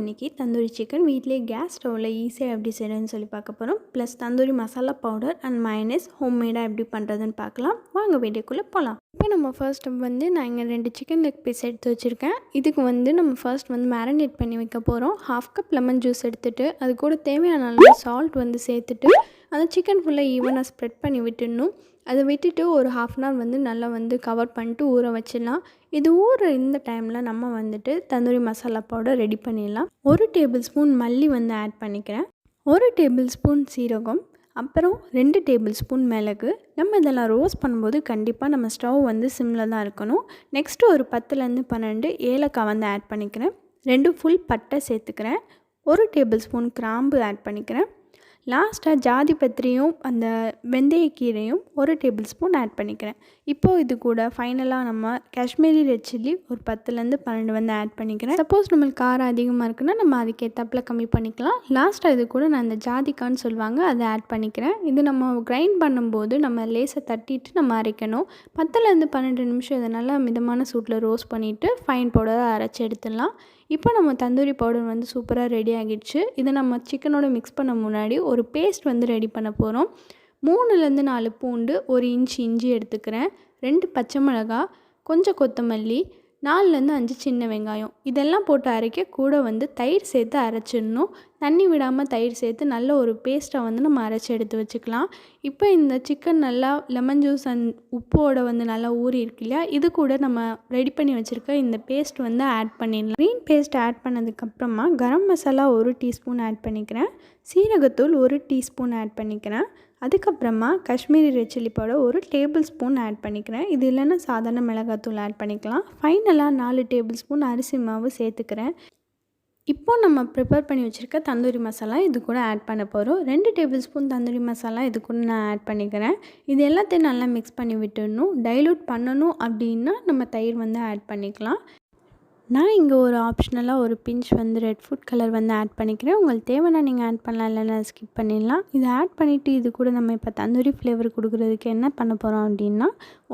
இன்றைக்கி தந்தூரி சிக்கன் வீட்டிலே கேஸ் ஸ்டவ்வில் ஈஸியாக எப்படி செய்யணும்னு சொல்லி பார்க்க போகிறோம். Plus tandoori masala powder and mayonnaise ஹோம்மேடாக எப்படி பண்ணுறதுன்னு பார்க்கலாம். வாங்க வீடியோக்குள்ளே போகலாம். இப்போ நம்ம ஃபர்ஸ்ட் நான் இங்கே 2 சிக்கன் லெக் பீஸ் எடுத்து வச்சுருக்கேன். இதுக்கு நம்ம ஃபர்ஸ்ட் மேரினேட் பண்ணி வைக்க போகிறோம். 1/2 கப் லெமன் ஜூஸ் எடுத்துகிட்டு அது கூட தேவையான அளவு சால்ட் சேர்த்துட்டு அந்த சிக்கன் ஃபுல்லாக ஈவனாக ஸ்ப்ரெட் பண்ணி விட்டுடணும். அதை விட்டுட்டு ஒரு 1/2 அன் ஹவர் நல்லா கவர் பண்ணிட்டு ஊற வச்சிடலாம். இது ஊற இந்த டைமில் நம்ம தந்தூரி மசாலா பவுடர் ரெடி பண்ணிடலாம். 1 டேபிள் ஸ்பூன் மல்லி ஆட் பண்ணிக்கிறேன். 1 டேபிள் ஸ்பூன் சீரகம், அப்புறம் 2 டேபிள் ஸ்பூன் மிளகு. நம்ம இதெல்லாம் ரோஸ்ட் பண்ணும்போது கண்டிப்பாக நம்ம ஸ்டவ் சிம்மில் தான் இருக்கணும். நெக்ஸ்ட்டு ஒரு 10லேருந்து 12 ஏலக்காய் ஆட் பண்ணிக்கிறேன். 2 ஃபுல் பட்டை சேர்த்துக்கிறேன். 1 டேபிள் ஸ்பூன் கிராம்பு ஆட் பண்ணிக்கிறேன். லாஸ்ட்டாக ஜாதி பத்திரியும் அந்த வெந்தயக்கீரையும் 1 டேபிள் ஸ்பூன் ஆட் பண்ணிக்கிறேன். இப்போது இது கூட ஃபைனலாக நம்ம காஷ்மீரி ரெட் சில்லி ஒரு 10லேருந்து 12 ஆட் பண்ணிக்கிறேன். சப்போஸ் நம்மளுக்கு காரம் அதிகமாக இருக்குன்னா நம்ம அதுக்கேற்றப்பில் கம்மி பண்ணிக்கலாம். லாஸ்ட்டாக இது கூட நான் அந்த ஜாதிக்கான்னு சொல்லுவாங்க அதை ஆட் பண்ணிக்கிறேன். இது நம்ம கிரைண்ட் பண்ணும்போது நம்ம லேசை தட்டிட்டு நம்ம அரைக்கணும். 10லேருந்து 12 நிமிஷம் இதை நல்லா மிதமான சூட்டில் ரோஸ்ட் பண்ணிவிட்டு ஃபைன் பவுடரை அரைச்சி எடுத்துடலாம். இப்போ நம்ம தந்தூரி பவுடர் சூப்பராக ரெடி ஆகிடுச்சு. இதை நம்ம சிக்கனோட மிக்ஸ் பண்ண முன்னாடி ஒரு பேஸ்ட் ரெடி பண்ண போகிறோம். 3லேருந்து 4 பூண்டு, 1 இன்ச் இஞ்சி எடுத்துக்கிறேன். 2 பச்சை மிளகாய், கொஞ்சம் கொத்தமல்லி, 4லேருந்து 5 சின்ன வெங்காயம் இதெல்லாம் போட்டு அரைக்க கூட தயிர் சேர்த்து அரைச்சிடணும். தண்ணி விடாமல் தயிர் சேர்த்து நல்ல ஒரு பேஸ்ட்டை நம்ம அரைச்சி எடுத்து வச்சுக்கலாம். இப்போ இந்த சிக்கன் நல்லா லெமன் ஜூஸ் அண்ட் உப்போட நல்லா ஊறி இருக்கு இல்லையா, இது கூட நம்ம ரெடி பண்ணி வச்சுருக்க இந்த பேஸ்ட் ஆட் பண்ணிடலாம். க்ரீன் பேஸ்ட் ஆட் பண்ணதுக்கப்புறமா கரம் மசாலா 1 டீஸ்பூன் ஆட் பண்ணிக்கிறேன். சீரகத்தூள் 1 டீஸ்பூன் ஆட் பண்ணிக்கிறேன். அதுக்கப்புறமா Kashmiri red chilli powder 1 tablespoon add பண்ணிக்கிறேன். இது இல்லைன்னா சாதாரண மிளகாத்தூள் ஆட் பண்ணிக்கலாம். ஃபைனலாக 4 டேபிள் ஸ்பூன் அரிசி மாவு சேர்த்துக்கிறேன். இப்போது நம்ம ப்ரிப்பேர் பண்ணி வச்சுருக்க தந்தூரி மசாலா இது கூட ஆட் பண்ண போகிறோம். 2 டேபிள் ஸ்பூன் தந்தூரி மசாலா இது கூட நான் ஆட் பண்ணிக்கிறேன். இது எல்லாத்தையும் நல்லா மிக்ஸ் பண்ணி விட்டுடணும். டைலூட் பண்ணணும் அப்படின்னா நம்ம தயிர் ஆட் பண்ணிக்கலாம். நான் இங்கே ஒரு ஆப்ஷனலாக ஒரு pinch red food colour add பண்ணிக்கிறேன். உங்களுக்கு தேவைன்னா நீங்கள் ஆட் பண்ணலாம், இல்லைன்னா ஸ்கிப் பண்ணிடலாம். இதை ஆட் பண்ணிவிட்டு இது கூட நம்ம இப்போ தந்தூரி ஃப்ளேவர் கொடுக்குறதுக்கு என்ன பண்ண போகிறோம் அப்படின்னா,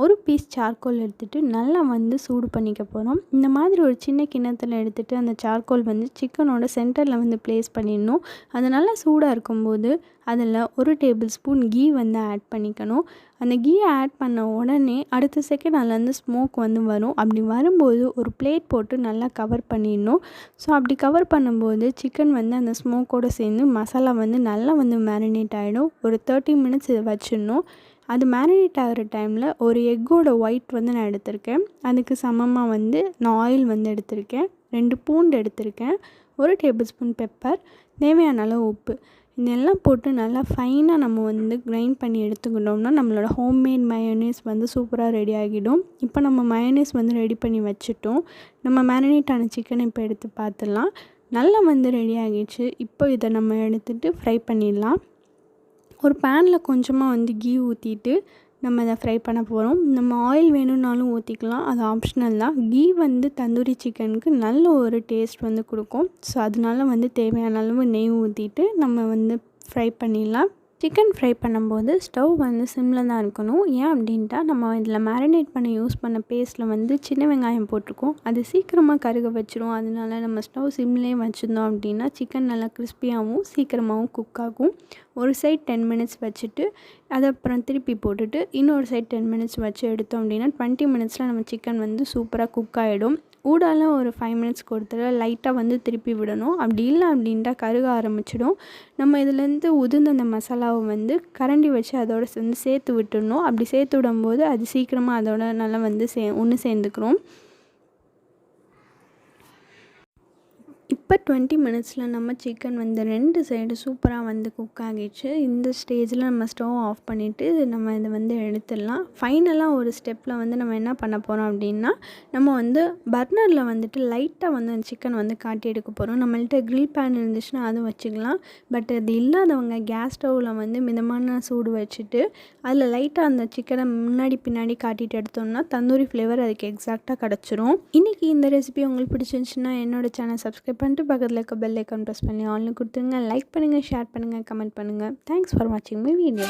ஒரு பீஸ் சார்கோல் எடுத்துகிட்டு நல்லா சூடு பண்ணிக்க போகிறோம். இந்த மாதிரி ஒரு சின்ன கிண்ணத்தில் எடுத்துகிட்டு அந்த சார்கோல் சிக்கனோட சென்டரில் ப்ளேஸ் பண்ணிடணும். அது நல்லா சூடாக இருக்கும்போது அதில் 1 டேபிள் ஸ்பூன் கீ ஆட் பண்ணிக்கணும். அந்த கீயை ஆட் பண்ண உடனே அடுத்த செகண்ட் அதுலேருந்து ஸ்மோக் வரும். அப்படி வரும்போது ஒரு பிளேட் போட்டு நல்லா கவர் பண்ணிடணும். ஸோ அப்படி கவர் பண்ணும்போது சிக்கன் அந்த ஸ்மோக்கோடு சேர்ந்து மசாலா நல்லா மேரினேட் ஆகிடும். ஒரு 30 மினிட்ஸ் இதை வச்சிடணும். அது மேரினேட் ஆகிற டைமில் ஒரு எக்கோட ஒயிட் நான் எடுத்திருக்கேன். அதுக்கு சமமாக நான் ஆயில் எடுத்திருக்கேன். 2 பூண்டு எடுத்திருக்கேன். 1 டேபிள் ஸ்பூன் பெப்பர், தேவையான அளவு உப்பு, இதெல்லாம் போட்டு நல்லா ஃபைனாக நம்ம கிரைண்ட் பண்ணி எடுத்துக்கிட்டோம்னா நம்மளோட ஹோம்மேட் மயோனேஸ் சூப்பராக ரெடி ஆகிடும். இப்போ நம்ம மயோனேஸ் ரெடி பண்ணி வச்சுட்டோம். நம்ம மேரினேட் ஆன சிக்கனை இப்போ எடுத்து பார்த்துடலாம். நல்லா ரெடி ஆகிடுச்சு. இப்போ இதை நம்ம எடுத்துகிட்டு ஃப்ரை பண்ணிடலாம். ஒரு பேனில் கொஞ்சமாக கீ ஊற்றிட்டு நம்ம இதை ஃப்ரை பண்ண போகிறோம். நம்ம ஆயில் வேணும்னாலும் ஊற்றிக்கலாம், அது ஆப்ஷனல் தான். கீ தந்தூரி சிக்கனுக்கு நல்ல ஒரு டேஸ்ட் கொடுக்கும். ஸோ அதனால தேவையான அளவு நெய் ஊற்றிட்டு நம்ம ஃப்ரை பண்ணிடலாம். சிக்கன் ஃப்ரை பண்ணும்போது ஸ்டவ் சிம்மில் தான் இருக்கணும். ஏன் அப்படின்ட்டா நம்ம இதில் மேரினேட் பண்ண யூஸ் பண்ண பேஸ்ட்டில் சின்ன வெங்காயம் போட்டிருக்கோம். அது சீக்கிரமாக கருக வச்சிரும். அதனால நம்ம ஸ்டவ் சிம்லேயே வச்சுருந்தோம் அப்படின்னா சிக்கன் நல்லா கிறிஸ்பியாகவும் சீக்கிரமாகவும் குக் ஆகும். ஒரு சைட் 10 மினிட்ஸ் வச்சுட்டு அதை அப்புறம் திருப்பி போட்டுட்டு இன்னொரு சைட் 10 மினிட்ஸ் வச்சு எடுத்தோம் அப்படின்னா 20 மினிட்ஸில் நம்ம சிக்கன் சூப்பராக குக் ஆகிடும். ஊடால ஒரு 5 மினிட்ஸ்க்கு ஒருத்தர லைட்டாக திருப்பி விடணும். அப்படி இல்லை அப்படின்ட்டா கருக ஆரம்பிச்சிடும். நம்ம இதுலேருந்து உதிர்ந்த அந்த மசாலாவை கரண்டி வச்சு அதோட சேர்த்து விட்டுடணும். அப்படி சேர்த்து விடும்போது அது சீக்கிரமாக அதோட நல்லா ஒன்று சேர்ந்துக்கிறோம். இப்போ 20 மினிட்ஸில் நம்ம சிக்கன் 2 சைடு சூப்பராக குக் ஆகிடுச்சு. இந்த ஸ்டேஜில் நம்ம ஸ்டவ் ஆஃப் பண்ணிவிட்டு நம்ம இதை எடுத்துடலாம். ஃபைனலாக ஒரு ஸ்டெப்பில் நம்ம என்ன பண்ண போகிறோம் அப்படின்னா, நம்ம பர்னரில் லைட்டாக அந்த சிக்கன் காட்டி எடுக்க போகிறோம். நம்மள்கிட்ட க்ரில் பேன் இருந்துச்சுன்னா அது வச்சுக்கலாம். பட் அது இல்லாதவங்க கேஸ் ஸ்டவ்வில் மிதமான சூடு வச்சுட்டு அதில் லைட்டாக அந்த சிக்கனை முன்னாடி பின்னாடி காட்டிட்டு எடுத்தோம்னா தந்தூரி ஃப்ளேவர் அதுக்கு எக்ஸாக்டாக கிடச்சிரும். இன்றைக்கி இந்த ரெசிபி உங்களுக்கு பிடிச்சிருந்துச்சுன்னா என்னோட சேனல் சப்ஸ்கிரைப் பண்ணிட்டு பக்கத்தில் இருக்க பெல் ஐக்கான் ப்ரெஸ் பண்ணி ஆல்னு கொடுத்துருங்க. லைக் பண்ணுங்கள், ஷேர் பண்ணுங்கள், கமெண்ட் பண்ணுங்கள். தேங்க்ஸ் ஃபார் வாட்சிங் மை வீடியோ.